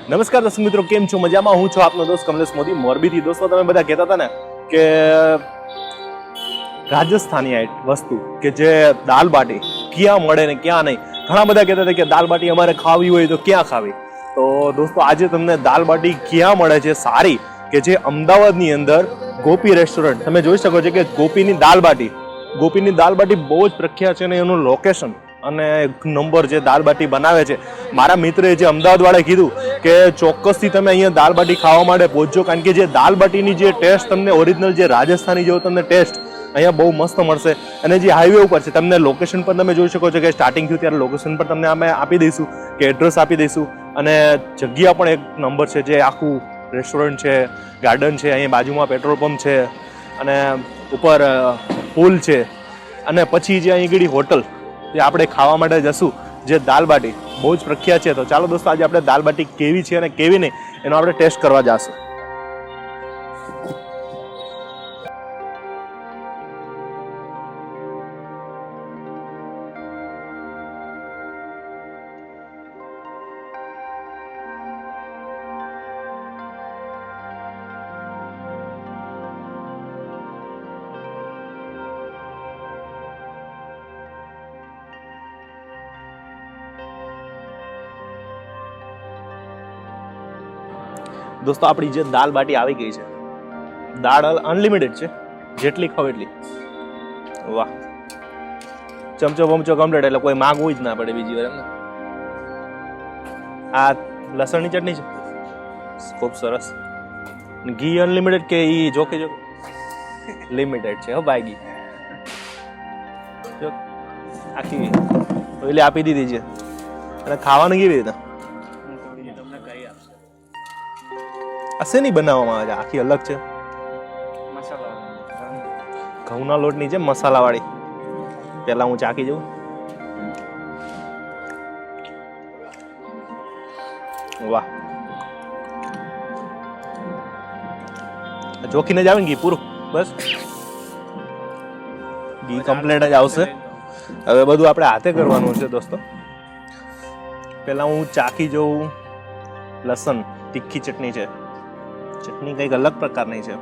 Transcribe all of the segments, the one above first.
નમસ્કાર દર્શક મિત્રો, કેમ છો? મજામાં? હું છું આપનો દોસ્ત કમલેશ મોદી મોરબીથી. દોસ્તો, તમે બધા કહેતા હતા ને કે રાજસ્થાની વસ્તુ કે જે દાલ બાટી ક્યાં મળે ને ક્યાં નહીં. ઘણા બધા કહેતા હતા કે દાલ બાટી અમારે ખાવી હોય તો ક્યાં ખાવી. તો દોસ્તો, આજે તમને દાલ બાટી ક્યાં મળે છે સારી, કે જે અમદાવાદની અંદર ગોપી રેસ્ટોરન્ટ. તમે જોઈ શકો છો કે ગોપીની દાલ બાટી બહુ જ પ્રખ્યાત છે અને એનું લોકેશન અને એક નંબર જે દાલ બાટી બનાવે છે. મારા મિત્રે જે અમદાવાદ વાળે કીધું કે ચોક્કસથી તમે અહીંયા દાલ બાટી ખાવા માટે પહોંચજો, કારણ કે જે દાલ બાટીની જે ટેસ્ટ તમને ઓરિજિનલ જે રાજસ્થાની જેવો તમને ટેસ્ટ અહીંયા બહુ મસ્ત મળશે. અને જે હાઈવે ઉપર છે, તમને લોકેશન પર તમે જોઈ શકો છો કે સ્ટાર્ટિંગ થયું ત્યારે લોકેશન પર તમને અમે આપી દઈશું કે એડ્રેસ આપી દઈશું. અને જગ્યા પણ એક નંબર છે, જે આખું રેસ્ટોરન્ટ છે, ગાર્ડન છે, અહીંયા બાજુમાં પેટ્રોલ પંપ છે અને ઉપર પુલ છે. અને પછી જે અહીં આગળ હોટલ જે આપણે ખાવા માટે જશું, જે દાલ બાટી બહુ જ પ્રખ્યાત છે. તો ચાલો દોસ્તો, આજે આપણે દાલ બાટી કેવી છે અને કેવી નહીં એનો આપણે ટેસ્ટ કરવા જશું. દોસ્તો, આપણી જે દાલ બાટી આવી ગઈ છે. દાળ અનલિમિટેડ છે, જેટલી ખાવ એટલી. વાહ, ચમચો બમચો કમ્પ્લીટ, એટલે કોઈ માંગવું જ ના પડે બીજી વાર. એમને આ લસણની ચટણી છે, ખૂબ સરસ. ઘી અનલિમિટેડ કે ઈ જોકે લિમિટેડ છે? હો ભાઈ, ઘી જો આખી ઓલી આપી દીધી છે. અને ખાવાનું કેવી રીતે? શેની બનાવવામાં આવે છે? આખી અલગ છે, ઘઉંના લોટની છે, મસાલા વાળી. પેલા હું ચાખી જઉં. વાહ, ચોખીને જ આવે ને ઘી પૂરું, બસ ઘી કમ્પ્લીટ જ આવશે. હવે બધું આપણે હાથે કરવાનું છે દોસ્તો. પેલા હું ચાખી જઉં. લસણ તીખી ચટણી છે, ચટણી કંઈક અલગ પ્રકારની છે.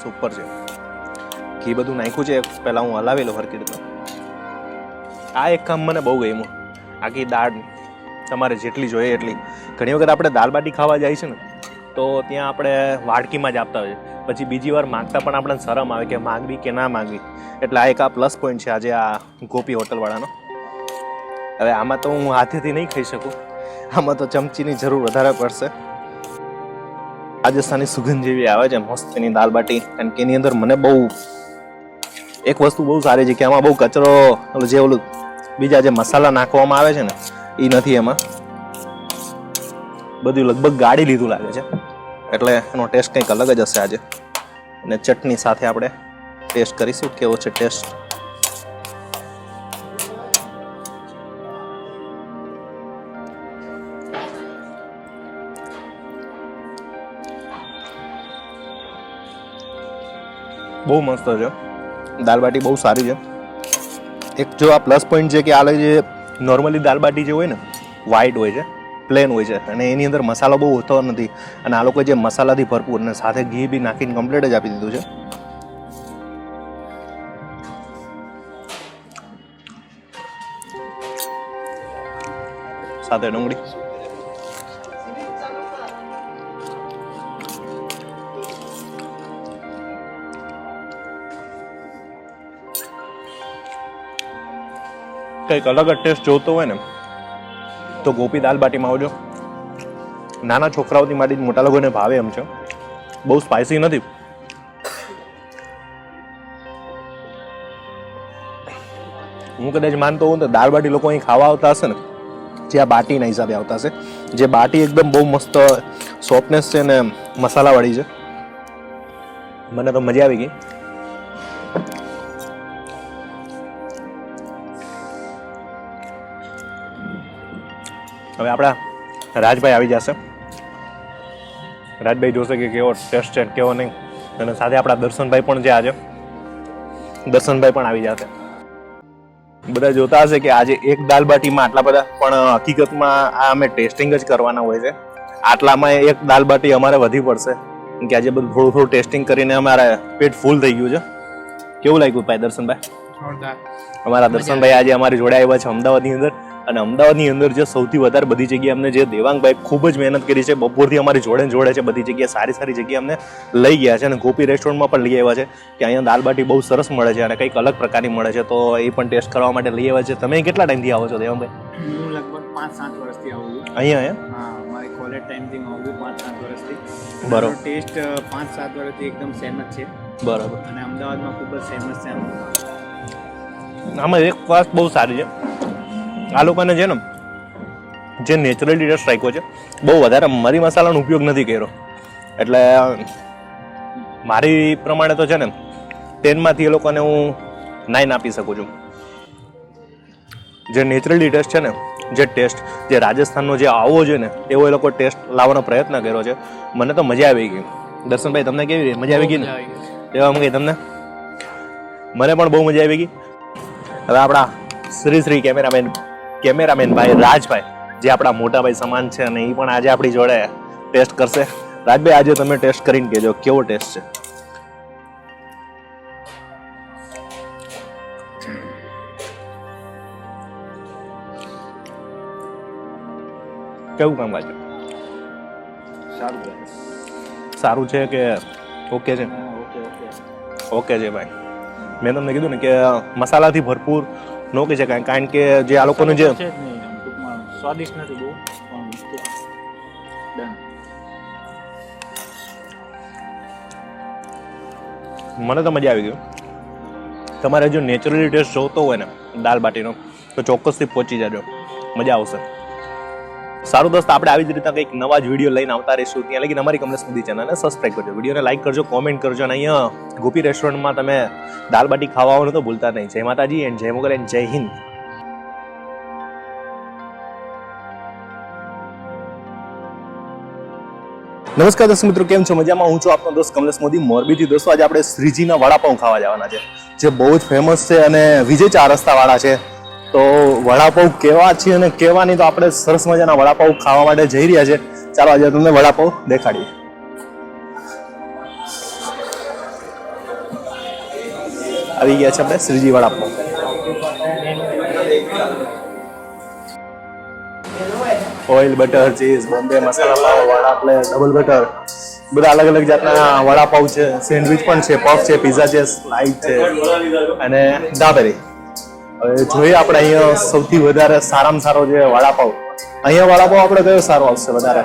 સુપર છે. ઘી બધું નાખ્યું છે. પહેલા હું હલાવી લઉં હરખી રીતે. આ એક કામ મને બહુ ગમ્યું. આખી દાળ તમારે જેટલી જોઈએ એટલી. ઘણી વખત આપણે દાલ બાટી ખાવા જાય છે ને, તો ત્યાં આપણે વાડકીમાં જ આપતા હોઈએ. પછી બીજી વાર માંગતા પણ આપણને શરમ આવે કે માંગવી કે ના માંગવી. એટલે આ એક આ પ્લસ પોઈન્ટ છે આજે આ ગોપી હોટલવાળાનો. હવે આમાં તો હું હાથેથી નહીં ખાઈ શકું, આમાં તો ચમચીની જરૂર વધારે પડશે. રાજસ્થાની સુગંધ જેવી આવે છે મસ્ત એની દાલ બાટી. કારણ કે એની અંદર મને બહુ એક વસ્તુ બહુ સારી છે કે આમાં બહુ કચરો, જે ઓલું બીજા જે મસાલા નાખવામાં આવે છે ને, એ નથી. એમાં બધું લગભગ ગાળી લીધું લાગે છે, એટલે એનો ટેસ્ટ કંઈક અલગ જ હશે આજે. અને ચટણી સાથે આપણે ટેસ્ટ કરીશું કેવો છે ટેસ્ટ. બહુ મસ્ત છે દાલ બાટી, બહુ સારી છે. એક જો આ પ્લસ પોઈન્ટ છે કે આ જે નોર્મલી દાલ બાટી જે હોય ને, વ્હાઈટ હોય છે, પ્લેન હોય છે, અને એની અંદર મસાલો બહુ હોતો નથી. અને આ લોકો જે મસાલાથી ભરપૂર અને સાથે ઘી બી નાખીને કમ્પ્લીટ જ આપી દીધું છે. સાથે ડુંગળી. કંઈક અલગ જ ટેસ્ટ જોતો હોય ને તો ગોપી દાલ બાટીમાં આવજો. નાના છોકરાઓથી માંડી મોટા લોકોને ભાવે એમ છે. બહુ સ્પાઇસી નથી. હું કદાચ માનતો હોઉં તો દાલ બાટી લોકો અહીં ખાવા આવતા હશે ને, જે આ બાટીના હિસાબે આવતા હશે. જે બાટી એકદમ બહુ મસ્ત સોફ્ટનેસ છે ને મસાલાવાળી છે. મને તો મજા આવી ગઈ. હવે આપણા રાજભાઈ આવી જશે. રાજભાઈ જોશે કે કેવો ટેસ્ટ છે કેવો નહીં. અને સાથે આપણા દર્શનભાઈ પણ જે આજે દર્શનભાઈ પણ આવી જશે. બધા જોતા હશે કે આજે એક દાલ બાટીમાં આટલા બધા, પણ હકીકતમાં આ અમે ટેસ્ટિંગ જ કરવાના હોય છે. આટલામાં એક દાલ બાટી અમારે વધી પડશે કે આજે બધું થોડું થોડું ટેસ્ટિંગ કરીને અમારે પેટ ફૂલ થઈ ગયું છે. કેવું લાગ્યું ભાઈ દર્શનભાઈ? અમારા દર્શનભાઈ આજે અમારી જોડે આવ્યા છે અમદાવાદની અંદર, અને અમદાવાદની અંદર જે સૌથી વધારે બધી જગ્યાએ અમને જે દેવાંગભાઈ ખૂબ જ મહેનત કરી છે, બપોરથી અમારી જોડે છે, બધી જગ્યાએ સારી સારી જગ્યાએ અમને લઈ ગયા છે, અને ગોપી રેસ્ટોરન્ટમાં પણ લઈ આવ્યા છે કે અહીંયા દાલ બાટી બહુ સરસ મળે છે અને કંઈક અલગ પ્રકારની મળે છે, તો એ પણ ટેસ્ટ કરવા માટે લઈ આવ્યા છે. તમે કેટલા ટાઈમથી આવો છો દેવાંગભાઈ? હું લગભગ 5-7 વર્ષથી આવું છું અહીંયા. હા, મારી કોલેજ ટાઈમથી હું આવું 5-7 વર્ષથી. બરોબર. ટેસ્ટ 5-7 વર્ષથી એકદમ સેમ જ છે. બરાબર. અને અમદાવાદમાં ખૂબ જ ફેમસ છે આમાં એક વાત બહુ સારી છે, આ લોકોને છે ને જે નેચરલી ટેસ્ટ રાખ્યો છે, બહુ વધારે મરી મસાલાનો ઉપયોગ નથી કર્યો, એટલે મારી પ્રમાણે તો છે ને 10માંથી એ લોકોને હું 9 આપી શકું છું. જે નેચરલી ટેસ્ટ છે ને, જે ટેસ્ટ જે રાજસ્થાનનો જે આવો છે ને એવો એ લોકો ટેસ્ટ લાવવાનો પ્રયત્ન કર્યો છે. મને તો મજા આવી ગઈ. દર્શનભાઈ તમને કેવી રીતે મજા આવી ગઈ ને? એવા ગઈ તમને? મને પણ બહુ મજા આવી ગઈ. હવે આપણા શ્રી કેમેરામેન ભાઈ રાજભાઈ, જે આપણા મોટા ભાઈ સમાન છે, અને એ પણ આજે આપણી જોડે ટેસ્ટ કરશે. રાજભાઈ, આજે તમે ટેસ્ટ કરીને કહેજો કેવો ટેસ્ટ છે. કેવું કામ લાગે? સારું છે કે ઓકે છે? ઓકે છે ભાઈ. મેં તમને કીધું ને કે મસાલાથી ભરપૂર ન કહી શકાય, કારણ કે જે આ લોકોનું જે સ્વાદિષ્ટ નથી બહુ, મને તો મજા આવી ગઈ. તમારે જો નેચરલી ટેસ્ટ જોતો હોય ને દાલ બાટીનો તો ચોક્કસથી પહોંચી જજો, મજા આવશે. સારું દોસ્ત, આપણે આવી જ રીતે કંઈક નવા જ વિડીયો લઈને આવતા રહીશું. ત્યાં લગીને અમારી કમલેશ મોદી ચેનલને સબસ્ક્રાઈબ કરજો, વિડીયોને લાઈક કરજો, કોમેન્ટ કરજો, અને અહીંયા ગોપી રેસ્ટોરન્ટમાં તમે દાલ બાટી ખાવા આવવાનું તો ભૂલતા નહીં. જય માતાજી એન્ડ જય મોગલ એન્ડ જય હિન્દ. નમસ્કાર દર્શક મિત્રો, કેમ છો? મજામાં? હું છું આપનો દોસ્ત કમલેશ મોદી મોરબીથી. દોસ્તો આજે આપણે શ્રીજીના વડાપાઉં ખાવા જવાના છે, જે બહુ જ ફેમસ છે અને વિજય 4 રસ્તાવાળા છે. તો વડાપાઉં કેવા છે અને કેવા નહીં, તો આપણે સરસ મજાના વડાપાઉં ખાવા માટે જઈ રહ્યા છે. ચાલો આજે તમને વડાપાઉં દેખાડીએ. આવી ગયા છે આપણે Shriji vada pav. Oil, butter, cheese, Bombay masala pav, vada plate, double butter, બધા અલગ અલગ જાતના વડાપાઉં છે. સેન્ડવિચ પણ છે, પફ છે, પીઝા છે, સ્લાઇસ છે અને દાબેલી. હવે જોઈએ આપણે અહીંયા સૌથી વધારે સારામાં સારો જે વડાપાઉં, અહીંયા વડાપાઉં આપણે કયો સારો આવશે વધારે?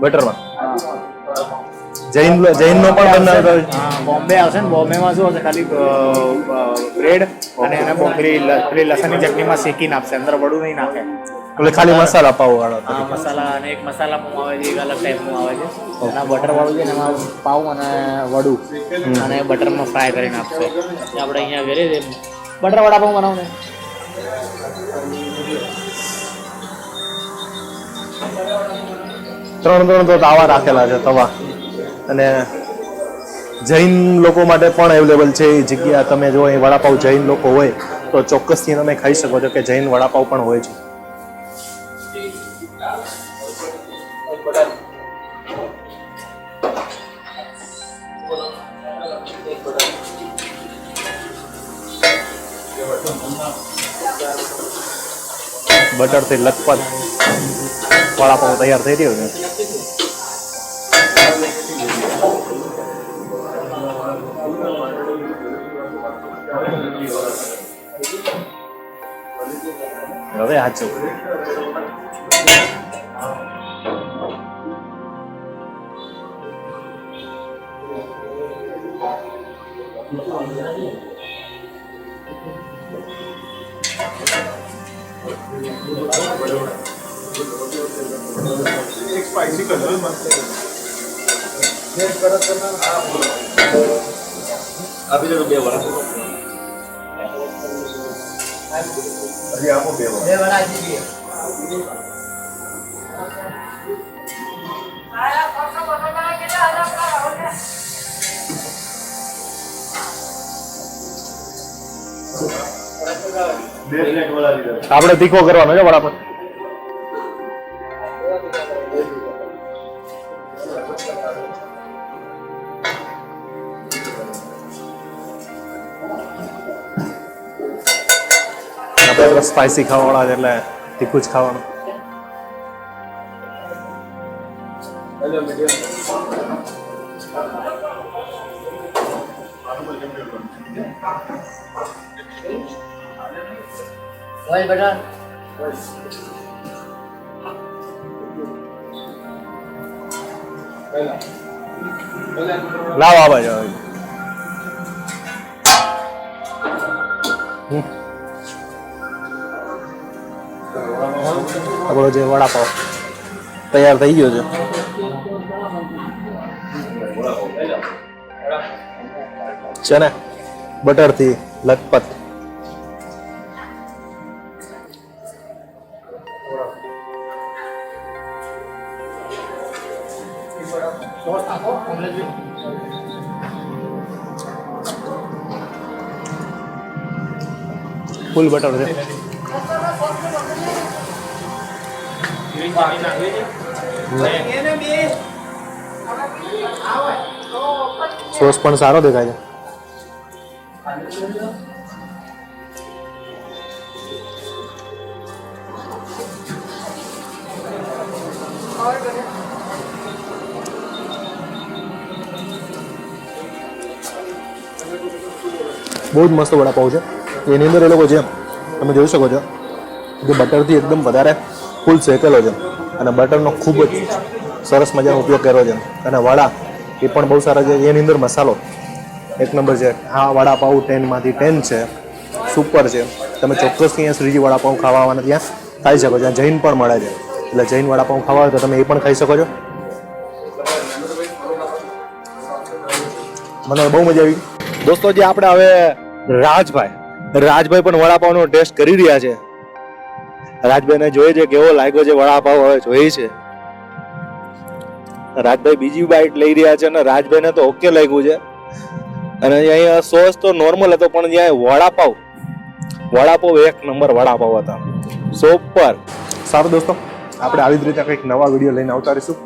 બટરમાં જૈનનો પણ બનાવતો બોમ્બે આવશે ને. બોમ્બેમાં શું હશે, ખાલી બ્રેડ અને એને પેલી લસણની ચટણીમાં શેકીને આપશે, અંદર વડું નહીં નાખે. એટલે ખાલી મસાલા પાવ વાળો? હા, મસાલા, અને એક મસાલા પાઉં આવે છે, એક અલગ ટાઈપનું આવે છે. એના બટર વાળું છે ને, એમાં પાઉં અને વડું અને બટરમાં ફ્રાય કરીને આપશે. આપણે અહીંયા ઘરે બટર વડાપાઉં બનાવું ને. ત્રણ તો તાવા રાખેલા છે, તવા. અને જૈન લોકો માટે પણ અવેલેબલ છે એ જગ્યા. તમે જો અહીં વડાપાઉં જૈન લોકો હોય તો ચોક્કસથી તમે ખાઈ શકો છો, કે જૈન વડાપાઉં પણ હોય છે. બટરથી લથપથ વડાપાઉં તૈયાર થઈ રહ્યો છે. હવે સાચું स्पाइसी कर दो मस्त अभी जो बे वाला अभी आपको बे वाला दीजिए પ્લેટ વાળા લીધા. આપણે તીખો કરવાનો છે વડાપાવ. આપણે સ્પાઈસી ખાવાવાળા છે એટલે તીખું જ ખાવાનું. ઓઇલ બટર લાવ આ બાજુ આવે. આપણો જે વડાપાવ તૈયાર થઈ ગયો છે ને બટરથી લથપથ. ફૂલ બટર છે. સોસ પણ સારો દેખાય છે. બહુ જ મસ્ત વડાપાવ છે. એની અંદર એ લોકો છે તમે જોઈ શકો છો કે બટરથી એકદમ વધારે ફૂલ શેકેલો છે અને બટરનો ખૂબ જ સરસ મજાનો ઉપયોગ કર્યો છે. અને વડા એ પણ બહુ સારા છે. એની અંદર મસાલો એક નંબર છે. હા, વડાપાવ 10માંથી 10 છે. સુપર છે. તમે ચોક્કસથી અહીંયા શ્રીજી વડાપાવ ખાવા આવવાના ત્યાં ખાઈ શકો છો. જૈન પણ મળે છે એટલે જૈન વડાપાવ ખાવા હોય તો તમે એ પણ ખાઈ શકો છો. મને બહુ મજા આવી દોસ્તો. જે આપણે હવે રાજભાઈ પણ વડાપાવનો ટેસ્ટ કરી રહ્યા છે. રાજભાઈને જોઈએ છે કેવો લાગ્યો છે વડાપાવ, હવે જોઈએ છે. રાજભાઈ બીજી બાઈટ લઈ રહ્યા છે અને રાજભાઈને તો ઓકે લાગ્યું છે. અને અહીંયા સોસ તો નોર્મલ હતો પણ જ્યાં વડાપાવ એક નંબર વડાપાવ હતા. સુપર. સારું દોસ્તો, આપણે આવી જ રીતે કંઈક નવા વિડીયો લઈને આવતા રહીશું.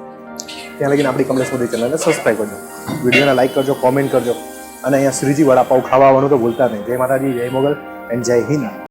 ત્યાં લગીને આપણી કમલેશ મોદી ચેનલને સબસ્ક્રાઈબ કરજો, વિડીયોને લાઈક કરજો, કોમેન્ટ કરજો અને અહીંયા શ્રીજી વડાપાવ ખાવા આવવાનું તો ભૂલતા નહીં. જય માતાજી, જય મોગલ એન્ડ જય હિન્દ.